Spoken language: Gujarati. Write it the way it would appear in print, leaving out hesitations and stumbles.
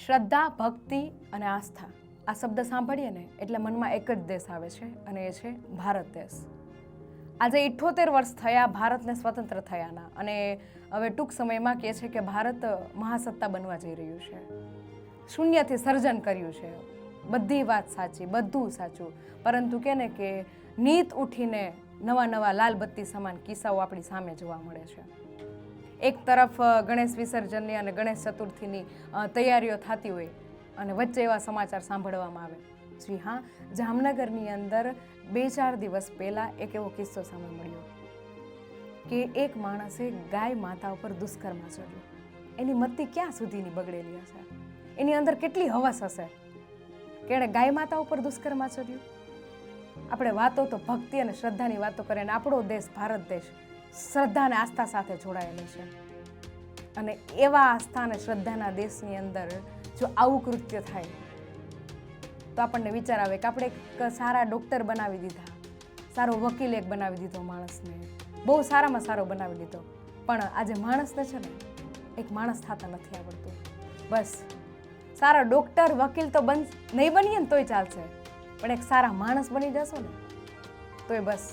શ્રદ્ધા, ભક્તિ અને આસ્થા આ શબ્દ સાંભળીએ ને એટલે મનમાં એક જ દેશ આવે છે અને એ છે ભારત દેશ. આજે 78 વર્ષ થયા ભારતને સ્વતંત્ર થયાના અને હવે ટૂંક સમયમાં કહે છે કે ભારત મહાસત્તા બનવા જઈ રહ્યું છે. શૂન્યથી સર્જન કર્યું છે. બધી વાત સાચી, બધું સાચું, પરંતુ કે ને કે નીત ઉઠીને નવા નવા લાલ બત્તી સમાન કિસ્સાઓ આપણી સામે જોવા મળે છે. એક તરફ ગણેશ વિસર્જનની અને ગણેશ ચતુર્થીની તૈયારીઓ થતી હોય અને વચ્ચે એવા સમાચાર સાંભળવામાં આવે. જી હા, જામનગરની અંદર 2-4 દિવસ પહેલાં એક એવો કિસ્સો સામે મળ્યો કે એક માણસે ગાય માતા ઉપર દુષ્કર્મ આચર્યું. એની મતિ ક્યાં સુધીની બગડેલી હશે, એની અંદર કેટલી હવસ હશે કે એણે ગાય માતા ઉપર દુષ્કર્મ આચર્યું. આપણે વાતો તો ભક્તિ અને શ્રદ્ધાની વાતો કરીએ અને આપણો દેશ ભારત દેશ શ્રદ્ધા અને આસ્થા સાથે જોડાયેલો છે. અને એવા આસ્થા અને શ્રદ્ધાના દેશની અંદર જો આવું કૃત્ય થાય તો આપણને વિચાર આવે કે આપણે એક સારા ડૉક્ટર બનાવી દીધા, સારો વકીલ એક બનાવી દીધો, માણસને બહુ સારામાં સારો બનાવી દીધો, પણ આજે માણસને છે ને એક માણસ થતા નથી આવડતું. બસ સારા ડૉક્ટર વકીલ તો નહીં બનીએ ને તોય ચાલશે, પણ એક સારા માણસ બની જશો ને તોય બસ